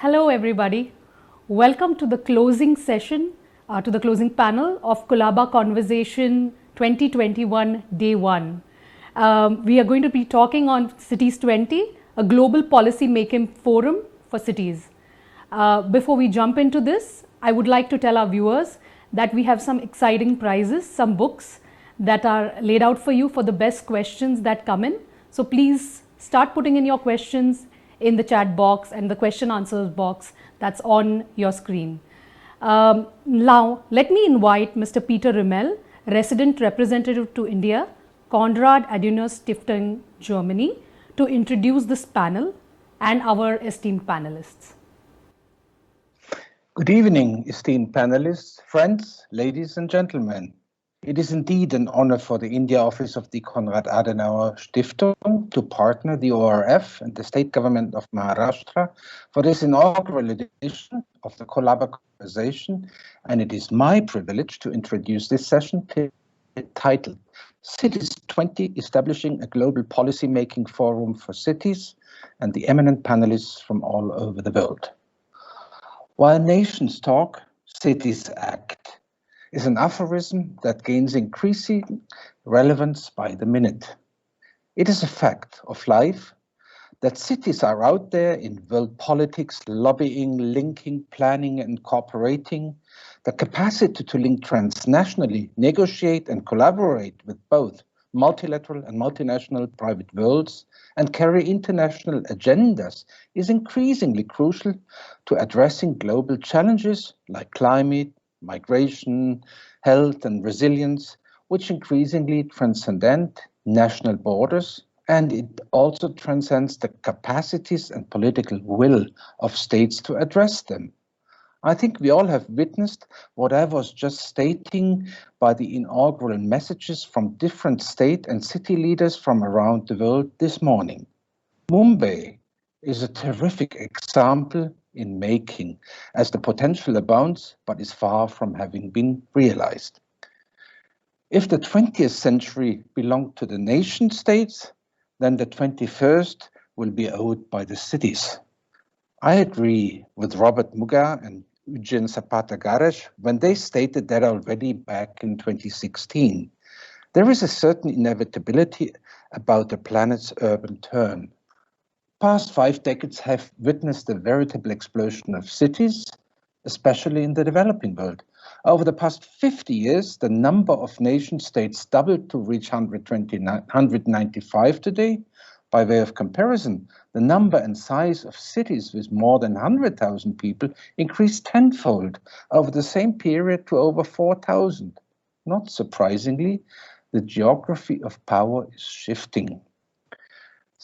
Hello, everybody. Welcome to the closing session, to the closing panel of Colaba Conversation 2021 Day 1. We are going to be talking on Cities 20, a global policy making forum for cities. Before we jump into this, I would like to tell our viewers that we have some exciting prizes, some books that are laid out for you for the best questions that come in. So please start putting in your questions in the chat box and the question answers box that's on your screen. Now, let me invite Mr. Peter Rimmel, resident representative to India, Konrad Adenauer Stiftung, Germany, to introduce this panel and our esteemed panelists. Good evening, esteemed panelists, friends, ladies and gentlemen. It is indeed an honor for the India office of the Konrad Adenauer Stiftung to partner the ORF and the state government of Maharashtra for this inaugural edition of the Colaba Conversation, and it is my privilege to introduce this session titled Cities 20, Establishing a Global Policy-Making Forum for Cities, and the eminent panelists from all over the world. While nations talk, cities act is an aphorism that gains increasing relevance by the minute. It is a fact of life that cities are out there in world politics, lobbying, linking, planning, and cooperating. The capacity to link transnationally, negotiate and collaborate with both multilateral and multinational private worlds and carry international agendas is increasingly crucial to addressing global challenges like climate, migration, health and resilience, which increasingly transcend national borders, and it also transcends the capacities and political will of states to address them. I think we all have witnessed what I was just stating by the inaugural messages from different state and city leaders from around the world this morning. Mumbai is a terrific example in making, as the potential abounds, but is far from having been realized. If the 20th century belonged to the nation states, then the 21st will be owed by the cities. I agree with Robert Mugabe and Eugene Zapata Gares when they stated that already back in 2016. There is a certain inevitability about the planet's urban turn. Past 5 decades have witnessed a veritable explosion of cities, especially in the developing world. Over the past 50 years, the number of nation states doubled to reach 195 today. By way of comparison, the number and size of cities with more than 100,000 people increased tenfold over the same period to over 4,000. Not surprisingly, the geography of power is shifting.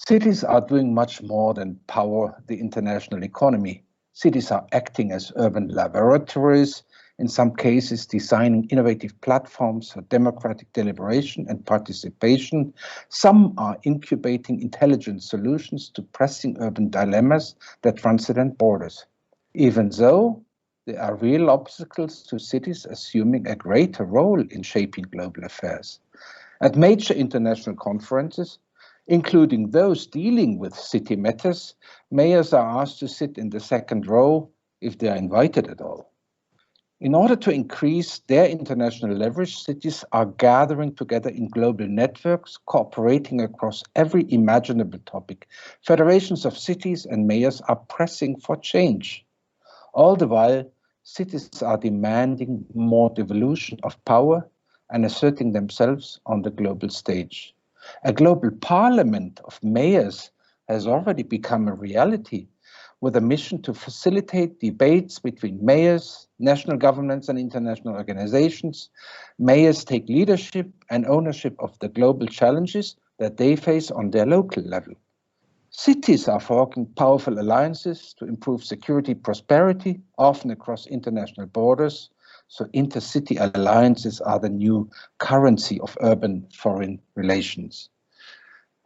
Cities are doing much more than power the international economy. Cities are acting as urban laboratories, in some cases designing innovative platforms for democratic deliberation and participation. Some are incubating intelligent solutions to pressing urban dilemmas that transcend borders. Even though there are real obstacles to cities assuming a greater role in shaping global affairs. At major international conferences, including those dealing with city matters, mayors are asked to sit in the second row if they are invited at all. In order to increase their international leverage, cities are gathering together in global networks, cooperating across every imaginable topic. Federations of cities and mayors are pressing for change. All the while, cities are demanding more devolution of power and asserting themselves on the global stage. A global parliament of mayors has already become a reality, with a mission to facilitate debates between mayors, national governments and international organizations. Mayors take leadership and ownership of the global challenges that they face on their local level. Cities are forging powerful alliances to improve security, prosperity, often across international borders. So intercity alliances are the new currency of urban foreign relations.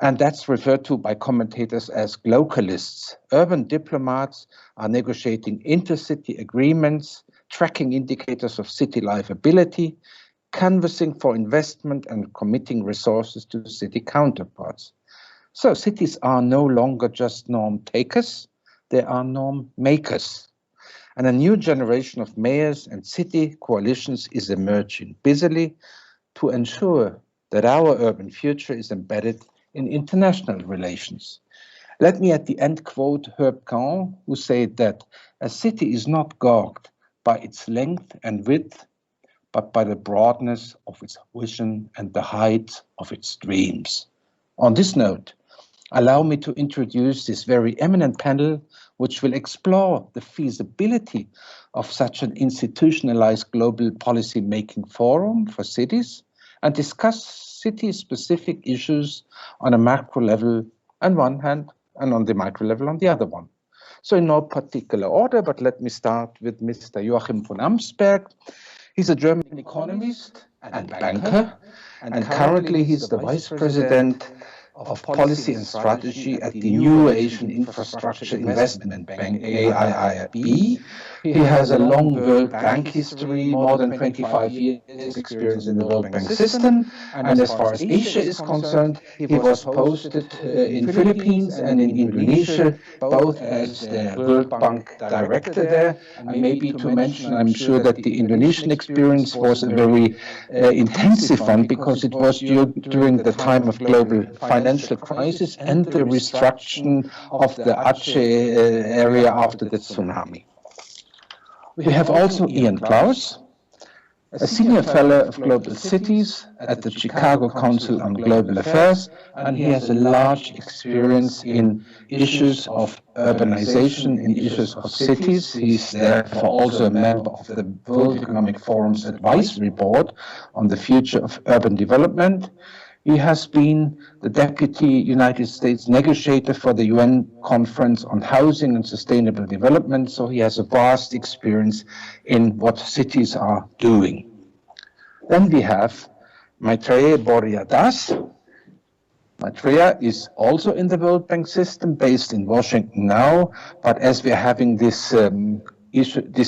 And that's referred to by commentators as glocalists. Urban diplomats are negotiating intercity agreements, tracking indicators of city livability, canvassing for investment and committing resources to city counterparts. So cities are no longer just norm takers, they are norm makers. And a new generation of mayors and city coalitions is emerging busily to ensure that our urban future is embedded in international relations. Let me at the end quote Herb Caen, who said that a city is not gauged by its length and width, but by the broadness of its vision and the height of its dreams. On this note, allow me to introduce this very eminent panel, which will explore the feasibility of such an institutionalized global policy-making forum for cities and discuss city-specific issues on a macro level on one hand and on the micro level on the other one. So in no particular order, but let me start with Mr. Joachim von Amsberg. He's a German economist and banker, and currently he's the vice president of policy and strategy at the new Asian Infrastructure Investment Bank, AIIB. He has a long World Bank history, more than 25 years experience in the World Bank system, and as far as Asia is concerned, he was posted in Philippines and in Indonesia, both as the World Bank director there. And maybe to mention, I'm sure that the Indonesian experience was a very intensive one, because it was during the time of global financial crisis and the restructuring of the Aceh area after the tsunami. We have also Ian Klaus, a senior fellow of global cities at the Chicago Council on Global Affairs, and he has a large experience in issues of urbanization, in issues of cities. He's therefore also a member of the World Economic Forum's Advisory Board on the future of urban development. He has been the Deputy United States negotiator for the UN Conference on Housing and Sustainable Development, so he has a vast experience in what cities are doing. Then we have Maitreya Boria-Das. Maitreya is also in the World Bank system, based in Washington now, but as we're having this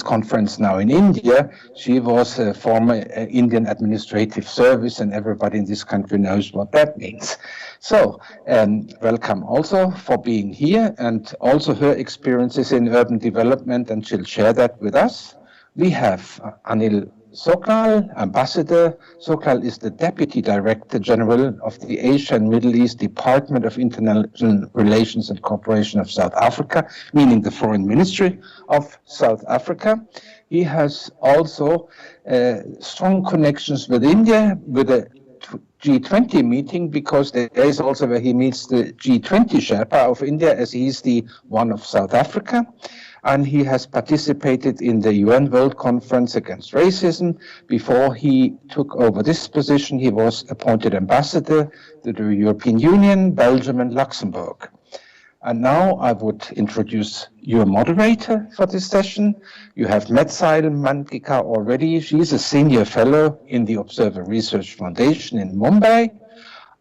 conference now in India, she was a former Indian Administrative Service, and everybody in this country knows what that means. So, welcome also for being here, and also her experiences in urban development, and she'll share that with us. We have Anil Sokal, Ambassador. Sokal is the Deputy Director General of the Asia and Middle East Department of International Relations and Cooperation of South Africa, meaning the Foreign Ministry of South Africa. He has also strong connections with India, with a G20 meeting, because there is also where he meets the G20 Sherpa of India, as he's the one of South Africa. And he has participated in the UN World Conference Against Racism. Before he took over this position, he was appointed ambassador to the European Union, Belgium, and Luxembourg. And now I would introduce your moderator for this session. You have Metsail Mandika already. She's a senior fellow in the Observer Research Foundation in Mumbai.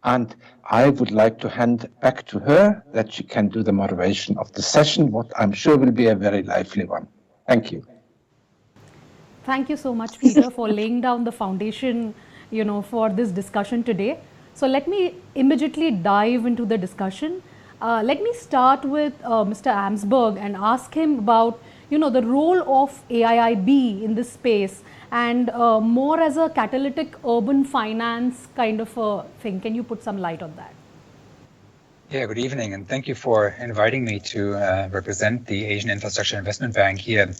And I would like to hand back to her that she can do the moderation of the session, what I'm sure will be a very lively one. Thank you. Thank you so much, Peter, for laying down the foundation, for this discussion today. So let me immediately dive into the discussion. Let me start with Mr. Amsberg and ask him about, the role of AIIB in this space, and more as a catalytic urban finance kind of a thing. Can you put some light on that? Yeah, good evening, and thank you for inviting me to represent the Asian Infrastructure Investment Bank here.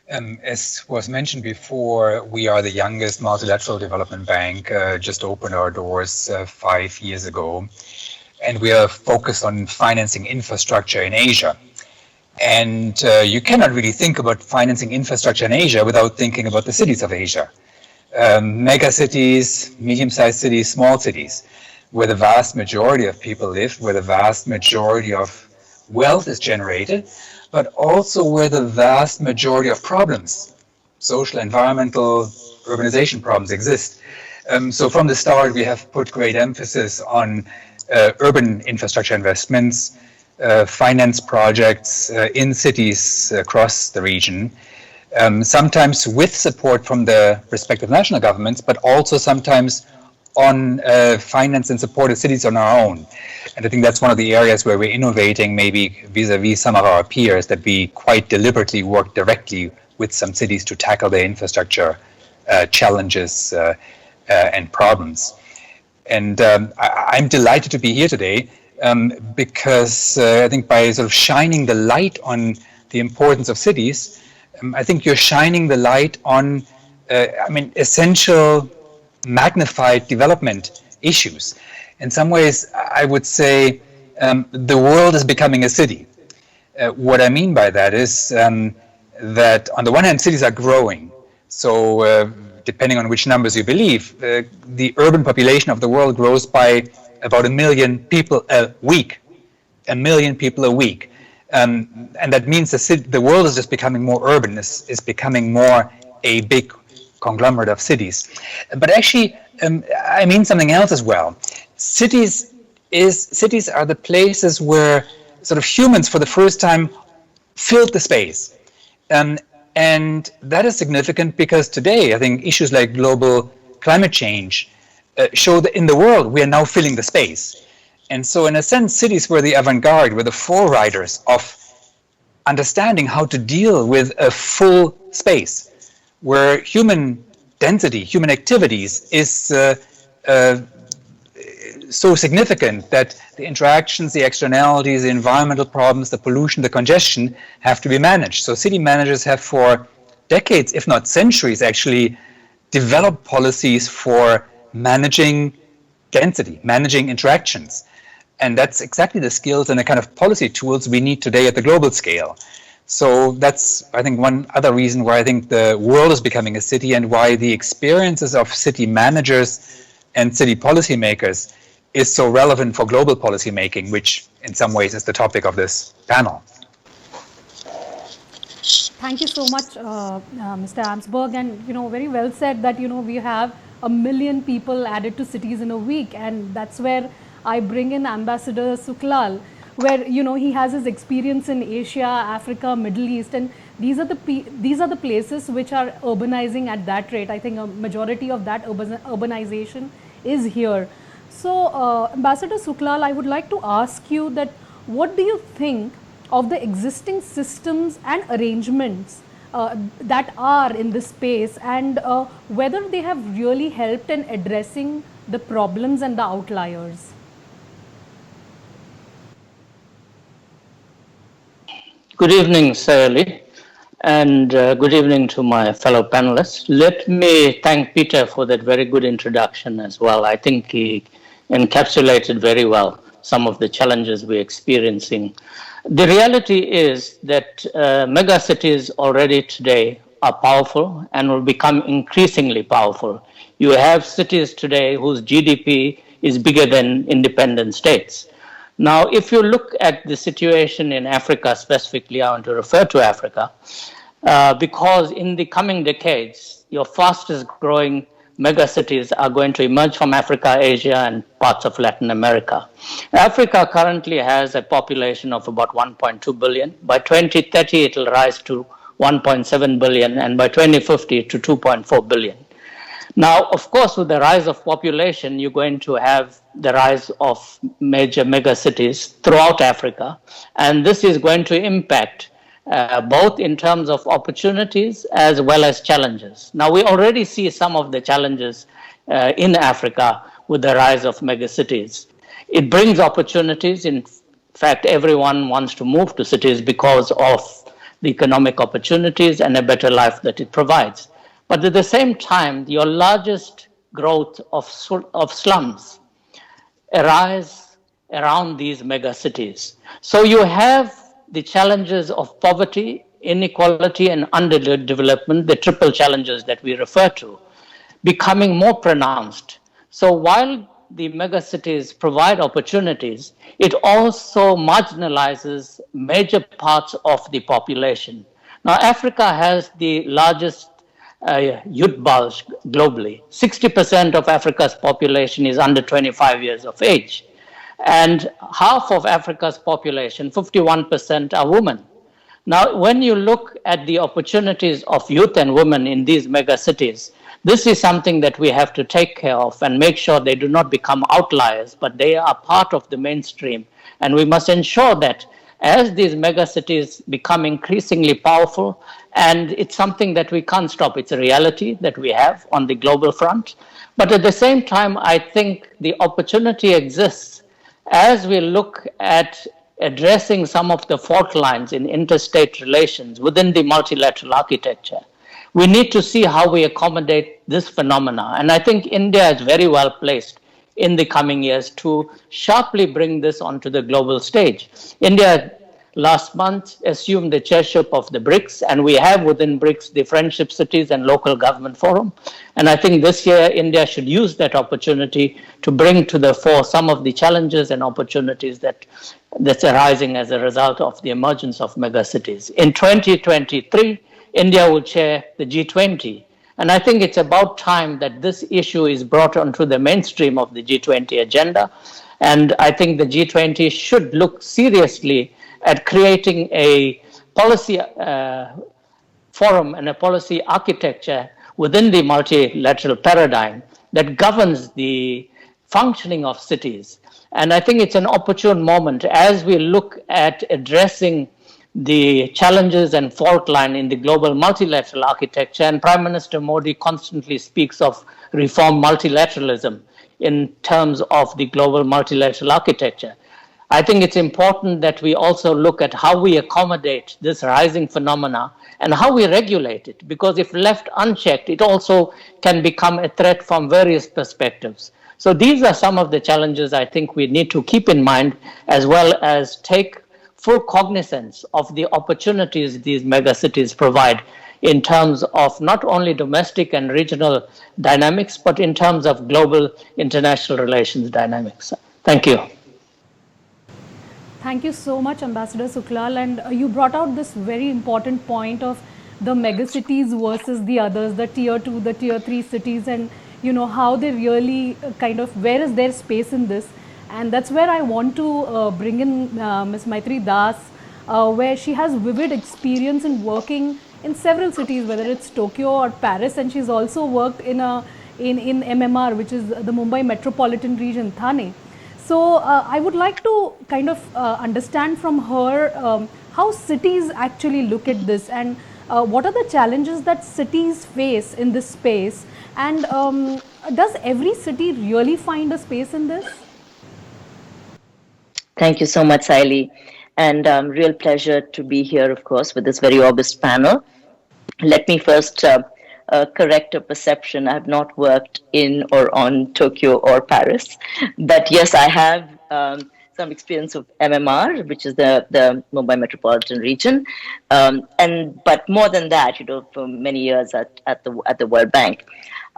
As was mentioned before, we are the youngest multilateral development bank, just opened our doors 5 years ago, and we are focused on financing infrastructure in Asia. And you cannot really think about financing infrastructure in Asia without thinking about the cities of Asia. Mega cities, medium-sized cities, small cities, where the vast majority of people live, where the vast majority of wealth is generated, but also where the vast majority of problems, social, environmental, urbanization problems exist. So from the start, we have put great emphasis on urban infrastructure investments, finance projects in cities across the region, sometimes with support from the respective national governments, but also sometimes on finance and supported cities on our own. And I think that's one of the areas where we're innovating maybe vis-a-vis some of our peers, that we quite deliberately work directly with some cities to tackle their infrastructure challenges and problems. And I'm delighted to be here today because I think by sort of shining the light on the importance of cities, I think you're shining the light on, essential magnified development issues. In some ways, I would say the world is becoming a city. What I mean by that is that on the one hand, cities are growing. So depending on which numbers you believe, the urban population of the world grows by about 1 million people a week. 1 million people a week. And that means the world is just becoming more urban, is becoming more a big conglomerate of cities. But actually, I mean something else as well. Cities are the places where sort of humans for the first time filled the space. And that is significant because today, I think issues like global climate change show that in the world we are now filling the space. And so in a sense, cities were the avant-garde, were the forerunners of understanding how to deal with a full space, where human density, human activities is so significant that the interactions, the externalities, the environmental problems, the pollution, the congestion have to be managed. So city managers have for decades, if not centuries, actually developed policies for managing density, managing interactions. And that's exactly the skills and the kind of policy tools we need today at the global scale. So that's, I think, one other reason why I think the world is becoming a city and why the experiences of city managers and city policymakers is so relevant for global policy making, which in some ways is the topic of this panel. Thank you so much, Mr. Amsberg, and very well said that we have 1 million people added to cities in a week, and that's where I bring in Ambassador Suklal, where he has his experience in Asia, Africa, Middle East, and these are the places which are urbanizing at that rate. I think a majority of that urbanization is here. So, Ambassador Suklal, I would like to ask you that what do you think of the existing systems and arrangements that are in this space, and whether they have really helped in addressing the problems and the outliers? Good evening, Sayali, and good evening to my fellow panelists. Let me thank Peter for that very good introduction as well. I think he encapsulated very well some of the challenges we're experiencing. The reality is that megacities already today are powerful and will become increasingly powerful. You have cities today whose GDP is bigger than independent states. Now, if you look at the situation in Africa specifically, I want to refer to Africa, because in the coming decades, your fastest growing megacities are going to emerge from Africa, Asia, and parts of Latin America. Africa currently has a population of about 1.2 billion. By 2030, it will rise to 1.7 billion, and by 2050 to 2.4 billion. Now, of course, with the rise of population, you're going to have the rise of major megacities throughout Africa, and this is going to impact both in terms of opportunities as well as challenges. Now, we already see some of the challenges in Africa with the rise of megacities. It brings opportunities. In fact, everyone wants to move to cities because of the economic opportunities and a better life that it provides. But at the same time, your largest growth of slums arise around these megacities. So you have the challenges of poverty, inequality, and underdevelopment, the triple challenges that we refer to, becoming more pronounced. So while the megacities provide opportunities, it also marginalizes major parts of the population. Now, Africa has the largest youth bulge globally. 60% of Africa's population is under 25 years of age. And half of Africa's population, 51%, are women. Now, when you look at the opportunities of youth and women in these megacities, This is something that we have to take care of and make sure they do not become outliers, but they are part of the mainstream. And we must ensure that as these megacities become increasingly powerful, and it's something that we can't stop, it's a reality that we have on the global front. But at the same time, I think the opportunity exists as we look at addressing some of the fault lines in interstate relations within the multilateral architecture. We need to see how we accommodate this phenomena. And I think India is very well placed in the coming years to sharply bring this onto the global stage. India last month assumed the chairship of the BRICS, and we have within BRICS the Friendship Cities and Local Government Forum. And I think this year India should use that opportunity to bring to the fore some of the challenges and opportunities that's arising as a result of the emergence of megacities. In 2023, India will chair the G20. And I think it's about time that this issue is brought onto the mainstream of the G20 agenda. And I think the G20 should look seriously at creating a policy forum and a policy architecture within the multilateral paradigm that governs the functioning of cities. And I think it's an opportune moment as we look at addressing the challenges and fault line in the global multilateral architecture. And Prime Minister Modi constantly speaks of reform multilateralism in terms of the global multilateral architecture. I think it's important that we also look at how we accommodate this rising phenomena and how we regulate it, because if left unchecked, it also can become a threat from various perspectives. So these are some of the challenges I think we need to keep in mind, as well as take full cognizance of the opportunities these megacities provide in terms of not only domestic and regional dynamics, but in terms of global international relations dynamics. Thank you. Thank you so much, Ambassador Suklal. And you brought out this very important point of the megacities versus the others, the tier 2, the tier 3 cities, and how they really kind of, where is their space in this? And that's where I want to bring in Ms. Maitri Das, where she has vivid experience in working in several cities, whether it's Tokyo or Paris, and she's also worked in MMR, which is the Mumbai Metropolitan Region, Thane. So I would like to kind of understand from her how cities actually look at this, and what are the challenges that cities face in this space, and does every city really find a space in this? Thank you so much, Saili, and real pleasure to be here, of course, with this very august panel. Let me first correct a perception. I have not worked in or on Tokyo or Paris, but yes, I have some experience of MMR, which is the Mumbai Metropolitan Region, but more than that, for many years at the World Bank.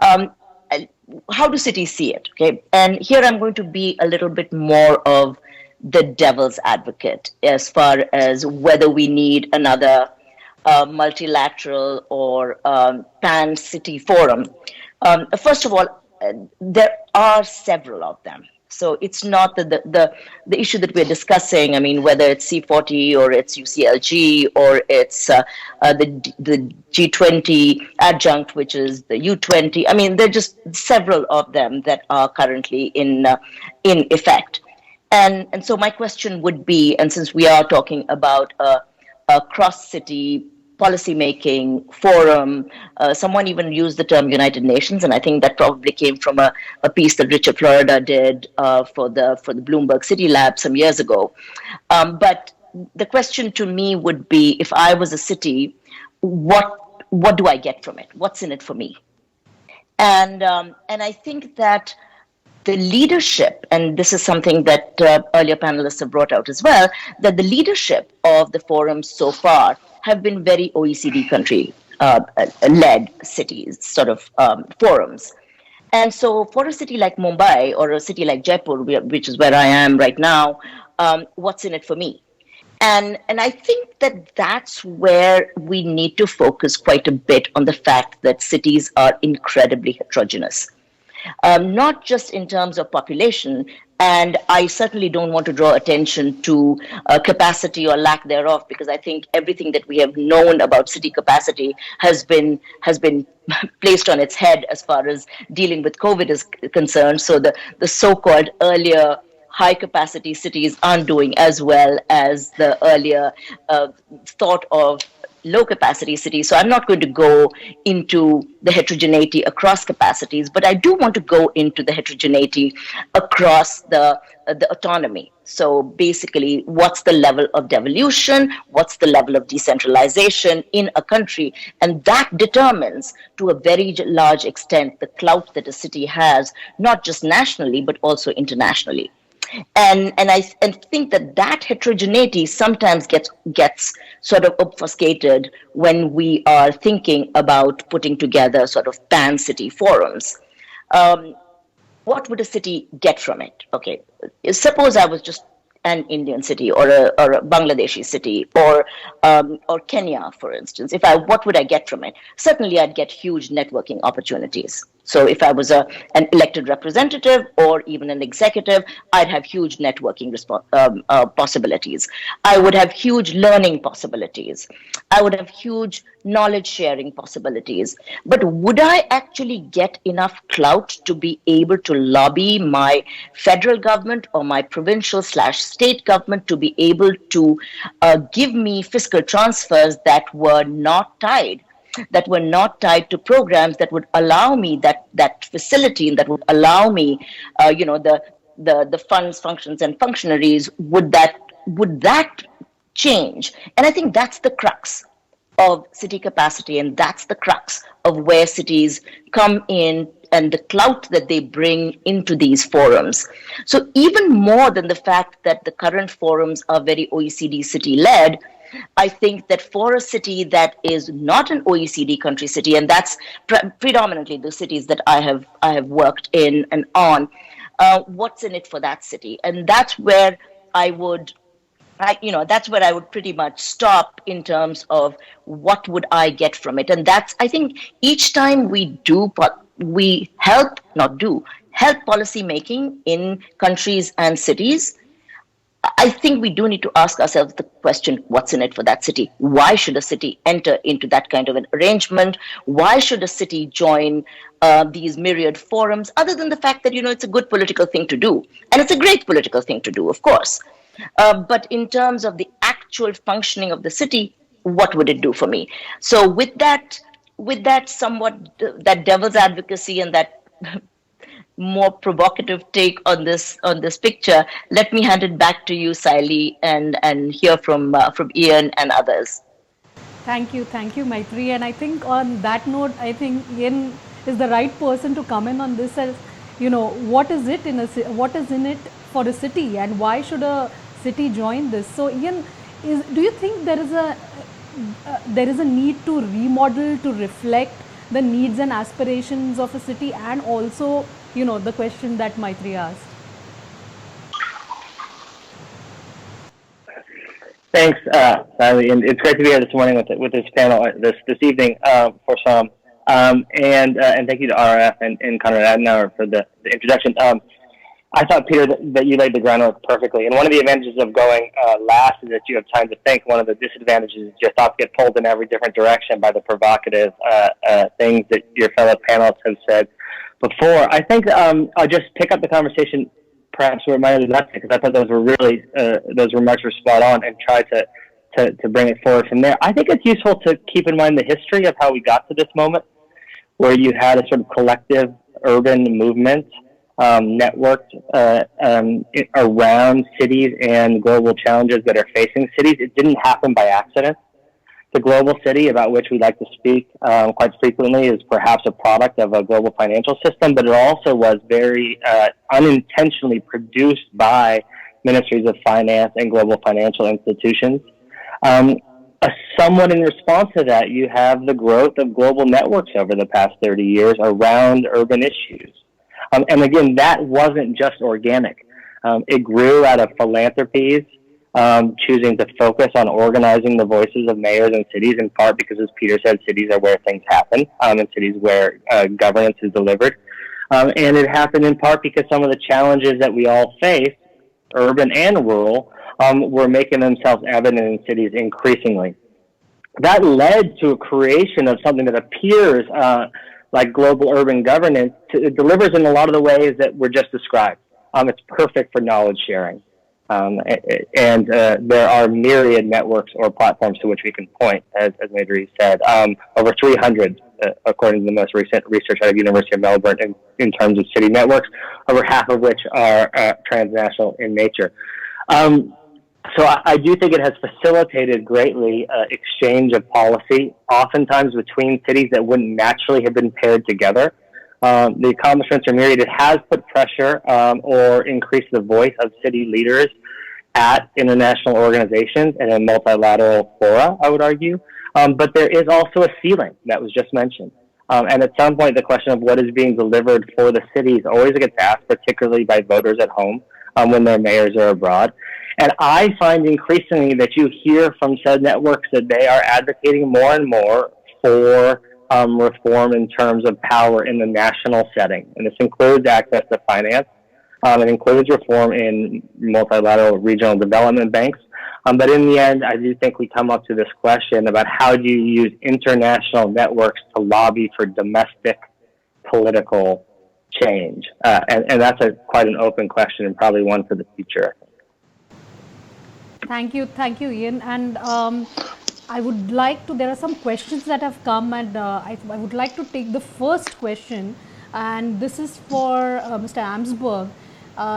How do cities see it? Okay, and here I'm going to be a little bit more of the devil's advocate as far as whether we need another multilateral or pan-city forum. First of all, there are several of them. So it's not the issue that we're discussing, I mean, whether it's C40 or it's UCLG or it's the G20 adjunct, which is the U20. I mean, there are just several of them that are currently in effect. And so my question would be, and since we are talking about a cross-city policymaking forum, someone even used the term United Nations, and I think that probably came from a piece that Richard Florida did for the Bloomberg City Lab some years ago. But the question to me would be, if I was a city, what do I get from it? What's in it for me? And I think that the leadership, and this is something that earlier panelists have brought out as well, that the leadership of the forums so far have been very OECD country led cities, sort of forums. And so for a city like Mumbai or a city like Jaipur, which is where I am right now, what's in it for me? And I think that that's where we need to focus quite a bit on the fact that cities are incredibly heterogeneous. Not just in terms of population, And I certainly don't want to draw attention to capacity or lack thereof, because I think everything that we have known about city capacity has been placed on its head as far as dealing with COVID is concerned. So the so-called earlier high capacity cities aren't doing as well as the earlier thought of low capacity cities. So I'm not going to go into the heterogeneity across capacities, but I do want to go into the heterogeneity across the autonomy. So basically, what's the level of devolution? What's the level of decentralization in a country? And that determines, to a very large extent, the clout that a city has, not just nationally, but also internationally. And I think that heterogeneity sometimes gets sort of obfuscated when we are thinking about putting together sort of pan city forums. What would a city get from it? Okay, suppose I was just an Indian city or a Bangladeshi city or Kenya, for instance. What would I get from it? Certainly, I'd get huge networking opportunities. So if I was an elected representative or even an executive, I'd have huge networking possibilities. I would have huge learning possibilities. I would have huge knowledge sharing possibilities. But would I actually get enough clout to be able to lobby my federal government or my provincial/state government to be able to give me fiscal transfers that were not tied to programs that would allow me that facility, and that would allow me, the funds, functions, and functionaries? Would that change? And I think that's the crux of city capacity, and that's the crux of where cities come in and the clout that they bring into these forums. So even more than the fact that the current forums are very OECD city led, I think that for a city that is not an OECD country city, and that's predominantly the cities that I have worked in and on, what's in it for that city? And that's where I would pretty much stop in terms of what would I get from it. And that's, I think, each time we help policy making in countries and cities, I think we do need to ask ourselves the question, what's in it for that city? Why should a city enter into that kind of an arrangement? Why should a city join these myriad forums, other than the fact that, it's a good political thing to do? And it's a great political thing to do, of course. But in terms of the actual functioning of the city, what would it do for me? So with that somewhat, that devil's advocacy and that more provocative take on this picture, let me hand it back to you, Saili, and hear from Ian and others. Thank you, Maitri. And I think on that note, I think Ian is the right person to come in on this. As what is in it for a city, and why should a city join this? So, Ian, do you think there is a need to remodel to reflect the needs and aspirations of a city, and also the question that Maitri asked? Thanks, Sally, and it's great to be here this morning with this panel this evening for some, and thank you to RF and Konrad Adenauer for the introduction. I thought, Peter, that you laid the groundwork perfectly, and one of the advantages of going last is that you have time to think. One of the disadvantages is your thoughts get pulled in every different direction by the provocative things that your fellow panelists have said before. I think I'll just pick up the conversation perhaps where mine was left, because I thought those remarks were spot on, and try to bring it forward from there. I think it's useful to keep in mind the history of how we got to this moment, where you had a sort of collective urban movement networked around cities and global challenges that are facing cities. It didn't happen by accident. The global city, about which we like to speak quite frequently, is perhaps a product of a global financial system, but it also was very unintentionally produced by ministries of finance and global financial institutions. Somewhat in response to that, you have the growth of global networks over the past 30 years around urban issues. And again, that wasn't just organic. It grew out of philanthropies, choosing to focus on organizing the voices of mayors and cities, in part because, as Peter said, cities are where things happen, and cities where governance is delivered. And it happened in part because some of the challenges that we all face, urban and rural, were making themselves evident in cities increasingly. That led to a creation of something that appears like global urban governance. It delivers in a lot of the ways that were just described. It's perfect for knowledge sharing. And there are myriad networks or platforms to which we can point, as Madri said, over 300, according to the most recent research out of University of Melbourne in terms of city networks, over half of which are transnational in nature. So I do think it has facilitated greatly exchange of policy, oftentimes between cities that wouldn't naturally have been paired together. The accomplishments are myriad. It has put pressure or increased the voice of city leaders at international organizations and in multilateral fora, I would argue. But there is also a ceiling that was just mentioned. And at some point, the question of what is being delivered for the cities always gets asked, particularly by voters at home when their mayors are abroad. And I find increasingly that you hear from said networks that they are advocating more and more for reform in terms of power in the national setting. And this includes access to finance. It includes reform in multilateral regional development banks. But in the end, I do think we come up to this question about how do you use international networks to lobby for domestic political change. And that's quite an open question and probably one for the future. Thank you, Ian. And I would like to, there are some questions that have come, and I would like to take the first question, and this is for Mr. Amsberg.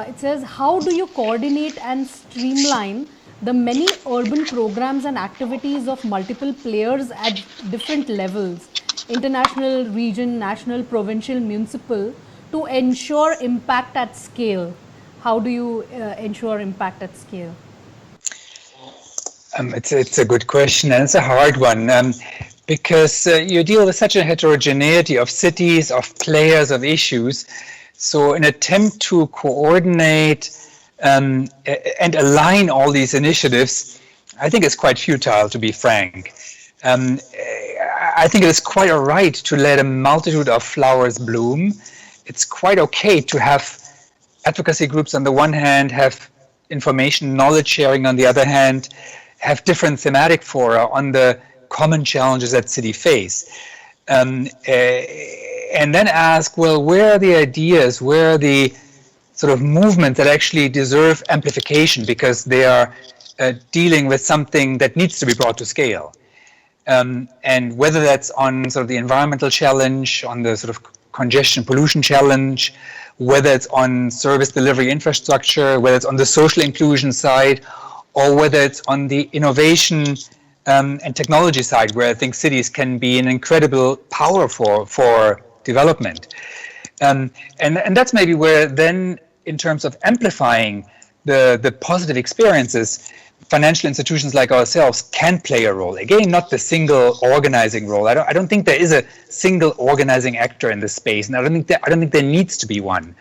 It says, how do you coordinate and streamline the many urban programs and activities of multiple players at different levels, international, region, national, provincial, municipal, to ensure impact at scale? How do you ensure impact at scale? It's a good question, and it's a hard one, because you deal with such a heterogeneity of cities, of players, of issues. So an attempt to coordinate and align all these initiatives, I think it's quite futile, to be frank. I think it is quite all right to let a multitude of flowers bloom. It's quite okay to have advocacy groups on the one hand, have information, knowledge sharing on the other hand, have different thematic fora on the common challenges that cities face. And then ask, well, where are the ideas, where are the sort of movements that actually deserve amplification because they are dealing with something that needs to be brought to scale. And whether that's on sort of the environmental challenge, on the sort of congestion pollution challenge, whether it's on service delivery infrastructure, whether it's on the social inclusion side, or whether it's on the innovation and technology side, where I think cities can be an incredible power for development. And that's maybe where then, in terms of amplifying the positive experiences, financial institutions like ourselves can play a role. Again, not the single organizing role. I don't think there is a single organizing actor in this space, and I don't think there needs to be one.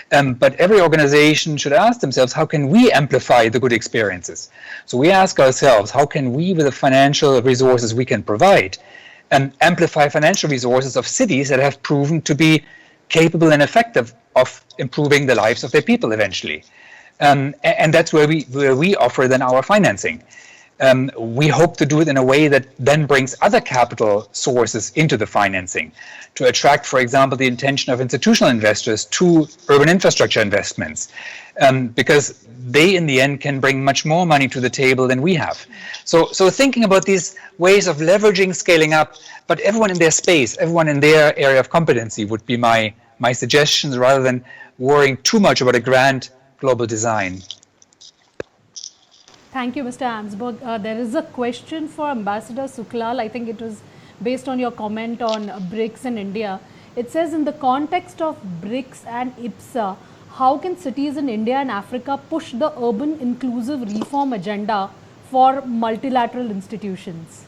But every organization should ask themselves, how can we amplify the good experiences? So we ask ourselves, how can we, with the financial resources we can provide, amplify financial resources of cities that have proven to be capable and effective of improving the lives of their people eventually? And that's where we offer then our financing. We hope to do it in a way that then brings other capital sources into the financing to attract, for example, the intention of institutional investors to urban infrastructure investments, because they in the end can bring much more money to the table than we have. So thinking about these ways of leveraging, scaling up, but everyone in their space, everyone in their area of competency would be my suggestions, rather than worrying too much about a grand global design. Thank you, Mr. Amsberg. There is a question for Ambassador Suklal. I think it was based on your comment on BRICS in India. It says, in the context of BRICS and IPSA, how can cities in India and Africa push the urban inclusive reform agenda for multilateral institutions?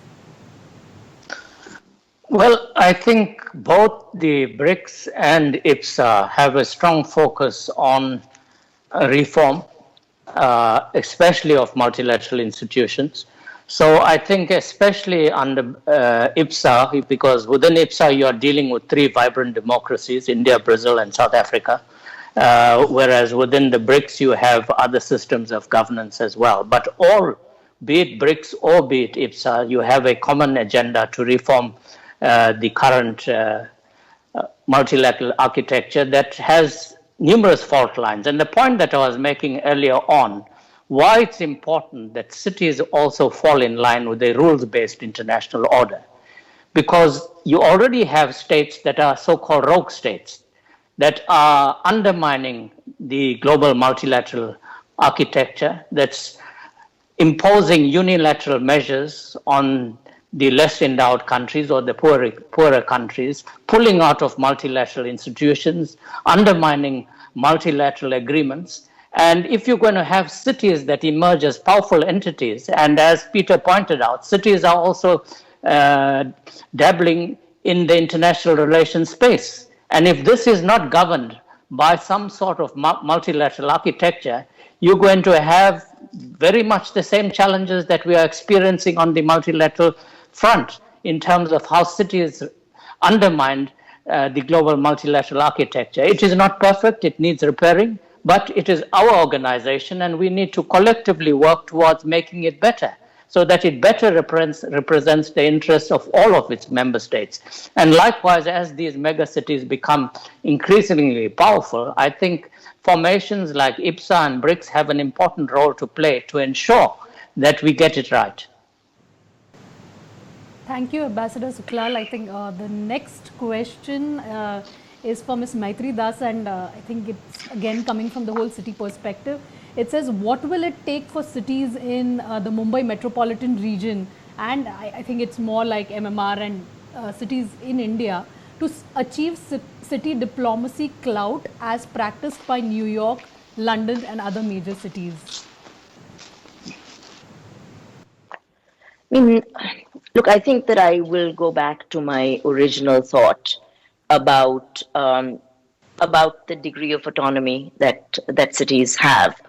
Well, I think both the BRICS and IPSA have a strong focus on reform, especially of multilateral institutions. So I think especially under IPSA, because within IPSA you are dealing with three vibrant democracies, India, Brazil, and South Africa, whereas within the BRICS you have other systems of governance as well. But all, be it BRICS or be it IPSA, you have a common agenda to reform the current multilateral architecture that has numerous fault lines. And the point that I was making earlier on, why it's important that cities also fall in line with a rules-based international order. Because you already have states that are so-called rogue states that are undermining the global multilateral architecture, that's imposing unilateral measures on the less endowed countries or the poorer countries, pulling out of multilateral institutions, undermining multilateral agreements. And if you're going to have cities that emerge as powerful entities, and as Peter pointed out, cities are also dabbling in the international relations space. And if this is not governed by some sort of multilateral architecture, you're going to have very much the same challenges that we are experiencing on the multilateral front in terms of how cities undermined the global multilateral architecture. It is not perfect, it needs repairing, but it is our organization and we need to collectively work towards making it better so that it better represents the interests of all of its member states. And likewise, as these megacities become increasingly powerful, I think formations like IPSA and BRICS have an important role to play to ensure that we get it right. Thank you, Ambassador Suklal. I think the next question is for Ms. Maitri Das, and I think it's again coming from the whole city perspective. It says, what will it take for cities in the Mumbai metropolitan region, and I think it's more like MMR and cities in India, to achieve city diplomacy clout as practiced by New York, London and other major cities? I mean, look, I think that I will go back to my original thought about the degree of autonomy that cities have.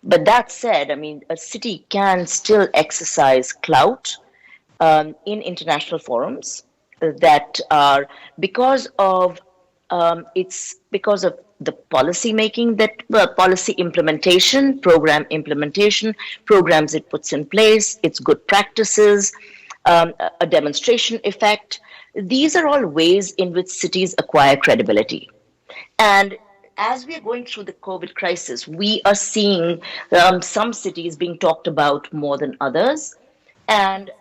But that said, I mean, a city can still exercise clout in international forums that are because of the policy making, policy implementation, program implementation, programs it puts in place, its good practices, a demonstration effect. These are all ways in which cities acquire credibility. And as we are going through the COVID crisis, we are seeing some cities being talked about more than others. And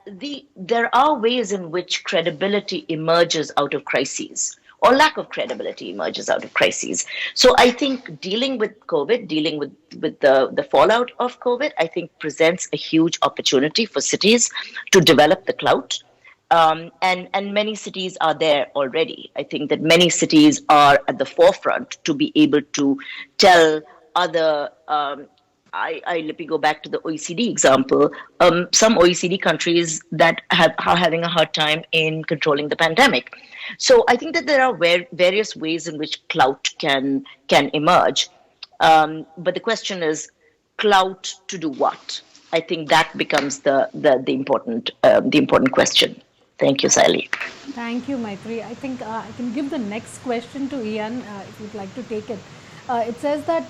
there are ways in which credibility emerges out of crises, or lack of credibility emerges out of crises. So I think dealing with COVID, dealing with the fallout of COVID, I think presents a huge opportunity for cities to develop the clout. And many cities are there already. I think that many cities are at the forefront to be able to tell other. Let me go back to the OECD example. Some OECD countries that are having a hard time in controlling the pandemic. So I think that there are various ways in which clout can emerge. But the question is, clout to do what? I think that becomes the important question. Thank you, Sally. Thank you, Maitri. I think I can give the next question to Ian if you'd like to take it. It says that,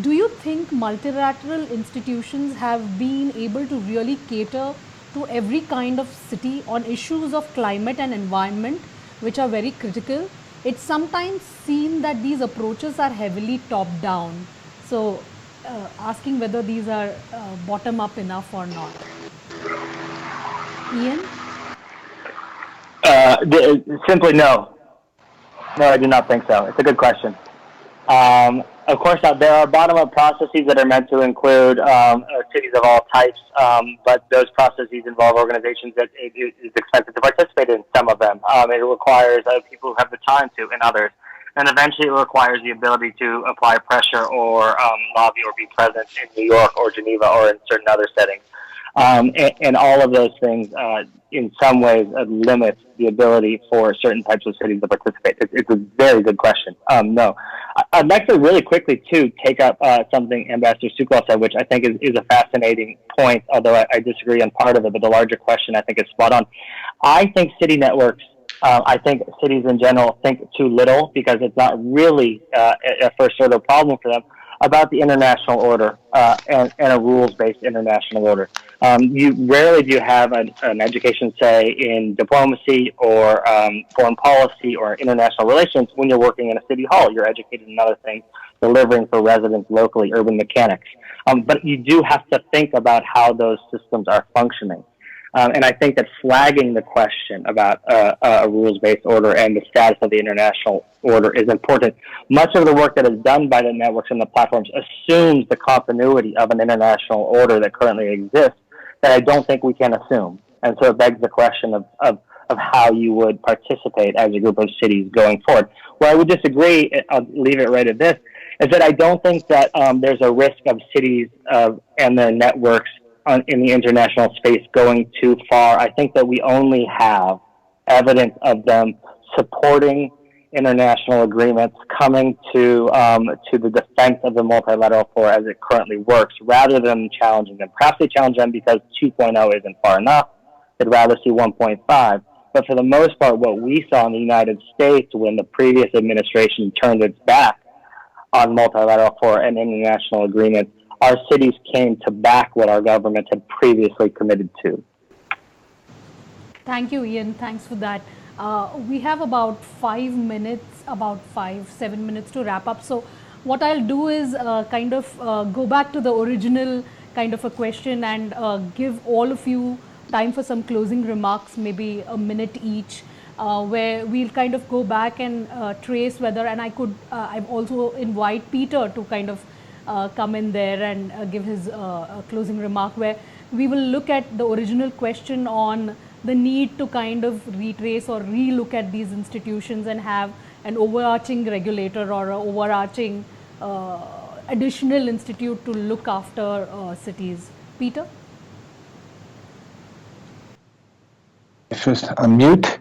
do you think multilateral institutions have been able to really cater to every kind of city on issues of climate and environment, which are very critical? It's sometimes seen that these approaches are heavily top-down. So, asking whether these are bottom-up enough or not. Ian? Simply no. No, I do not think so. It's a good question. Of course, there are bottom-up processes that are meant to include cities of all types, but those processes involve organizations that it is expected to participate in some of them. It requires people who have the time to, and others. And eventually it requires the ability to apply pressure or lobby or be present in New York or Geneva or in certain other settings. And all of those things, in some ways, limit the ability for certain types of cities to participate. It's a very good question. No, I'd like to really quickly, too, take up something Ambassador Suklal said, which I think is a fascinating point, although I disagree on part of it, but the larger question I think is spot on. I think city networks, I think cities in general think too little, because it's not really a first order problem for them, about the international order and a rules-based international order. You rarely do you have an education, say, in diplomacy or foreign policy or international relations when you're working in a city hall. You're educated in other things, delivering for residents locally, urban mechanics. But you do have to think about how those systems are functioning. And I think that flagging the question about a rules-based order and the status of the international order is important. Much of the work that is done by the networks and the platforms assumes the continuity of an international order that currently exists that I don't think we can assume. And so it begs the question of how you would participate as a group of cities going forward. Where I would disagree, I'll leave it right at this, is that I don't think that there's a risk of cities and their networks in the international space going too far. I think that we only have evidence of them supporting international agreements, coming to the defense of the multilateral forum as it currently works, rather than challenging them. Perhaps they challenge them because 2.0 isn't far enough. They'd rather see 1.5. But for the most part, what we saw in the United States when the previous administration turned its back on multilateral forum and international agreements, our cities came to back what our government had previously committed to. Thank you, Ian. Thanks for that. We have about 7 minutes to wrap up. So what I'll do is go back to the original kind of a question and give all of you time for some closing remarks, maybe a minute each, where we'll kind of go back and trace whether, and I've also invite Peter to kind of come in there and give his closing remark, where we will look at the original question on the need to kind of retrace or relook at these institutions and have an overarching regulator or an overarching additional institute to look after cities. Peter? First, unmute.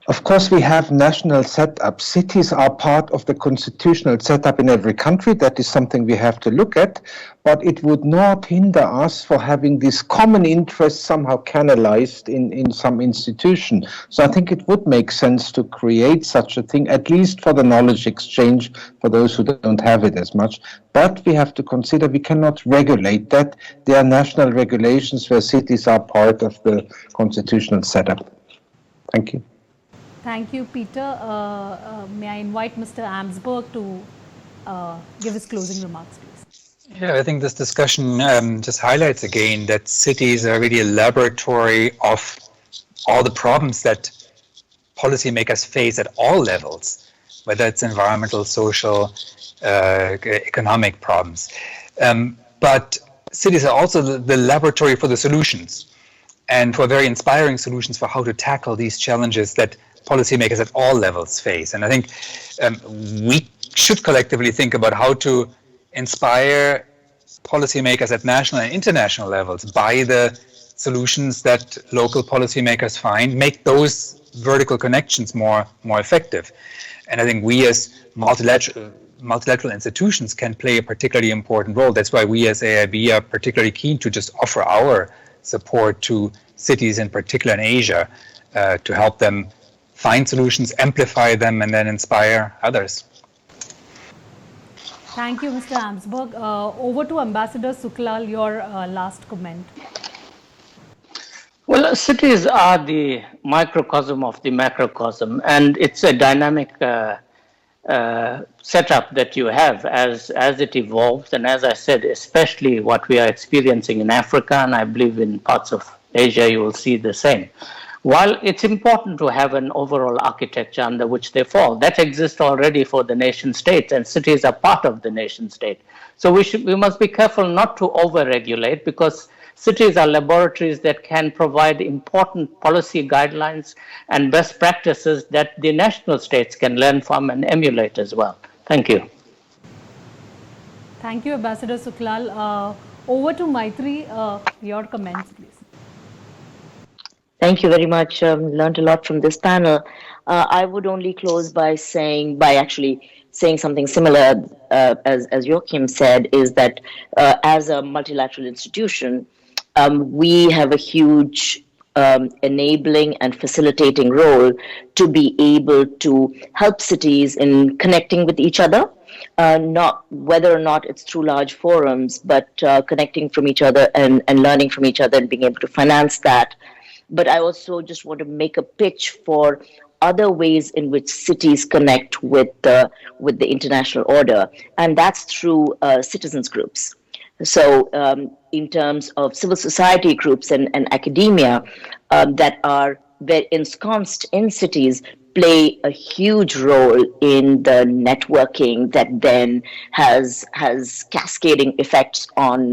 Of course, we have national setup. Cities are part of the constitutional setup in every country. That is something we have to look at. But it would not hinder us for having this common interest somehow canalized in some institution. So I think it would make sense to create such a thing, at least for the knowledge exchange for those who don't have it as much. But we have to consider we cannot regulate that. There are national regulations where cities are part of the constitutional setup. Thank you. Thank you, Peter. May I invite Mr. Amsberg to give his closing remarks, please? Yeah, I think this discussion just highlights again that cities are really a laboratory of all the problems that policymakers face at all levels, whether it's environmental, social, economic problems. But cities are also the laboratory for the solutions, and for very inspiring solutions for how to tackle these challenges that policymakers at all levels face. And I think we should collectively think about how to inspire policymakers at national and international levels by the solutions that local policymakers find, make those vertical connections more effective. And I think we as multilateral institutions can play a particularly important role. That's why we as AIB are particularly keen to just offer our support to cities, in particular in Asia, to help them find solutions, amplify them, and then inspire others. Thank you, Mr. Amsberg. Over to Ambassador Suklal, your last comment. Well, cities are the microcosm of the macrocosm, and it's a dynamic setup that you have as it evolves. And as I said, especially what we are experiencing in Africa, and I believe in parts of Asia, you will see the same. While it's important to have an overall architecture under which they fall, that exists already for the nation state, and cities are part of the nation state. So we must be careful not to over-regulate, because cities are laboratories that can provide important policy guidelines and best practices that the national states can learn from and emulate as well. Thank you. Thank you, Ambassador Suklal. Over to Maitri, your comments, please. Thank you very much. Learned a lot from this panel. I would only close by actually saying something similar, as Joachim said, is that as a multilateral institution, we have a huge enabling and facilitating role to be able to help cities in connecting with each other, not whether or not it's through large forums, but connecting from each other and learning from each other and being able to finance that. But I also just want to make a pitch for other ways in which cities connect with the international order, and that's through citizens groups. So, in terms of civil society groups and academia that are very ensconced in cities, play a huge role in the networking that then has cascading effects on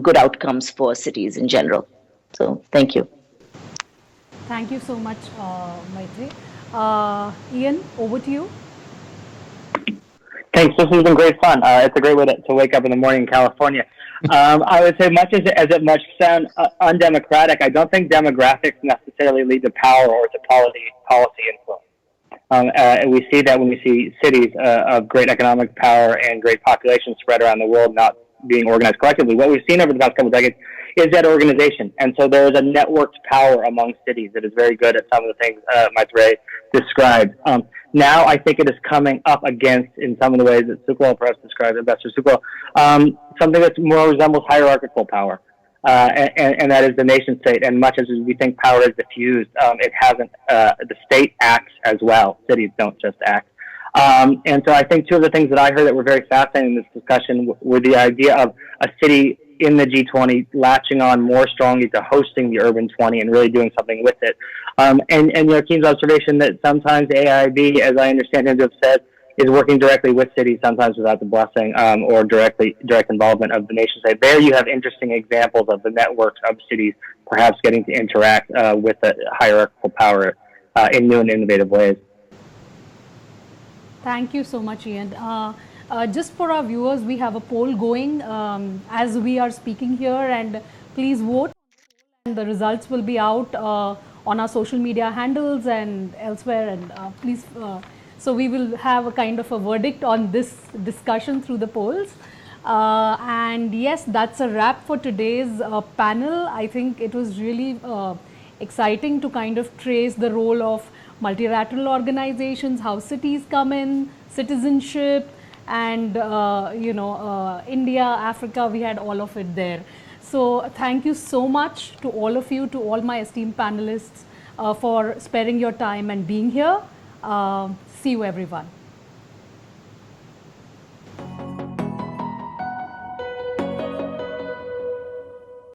good outcomes for cities in general. So, thank you. Thank you so much, Maitri. Ian, over to you. Thanks. This has been great fun. It's a great way to wake up in the morning in California. I would say, much as it must sound undemocratic, I don't think demographics necessarily lead to power or to policy influence. And we see that when we see cities of great economic power and great population spread around the world not being organized collectively. What we've seen over the past couple of decades is that organization. And so there is a networked power among cities that is very good at some of the things Maitreyi described. Now I think it is coming up against, in some of the ways that Sukul perhaps described, Ambassador Sukul, something that more resembles hierarchical power. And that is the nation state. And much as we think power is diffused, it hasn't. The state acts as well. Cities don't just act. And so I think two of the things that I heard that were very fascinating in this discussion were the idea of a city in the G20 latching on more strongly to hosting the Urban 20 and really doing something with it. And Joachim's observation that sometimes AIIB, as I understand him to have said, is working directly with cities, sometimes without the blessing or direct involvement of the nation state. There you have interesting examples of the networks of cities perhaps getting to interact with the hierarchical power in new and innovative ways. Thank you so much, Ian. Just for our viewers, we have a poll going as we are speaking here, and please vote. And the results will be out on our social media handles and elsewhere. And please, so we will have a kind of a verdict on this discussion through the polls. And yes, that's a wrap for today's panel. I think it was really exciting to kind of trace the role of multilateral organizations, how cities come in, citizenship, and India, Africa, we had all of it there. So thank you so much to all of you, to all my esteemed panelists for sparing your time and being here. See you everyone.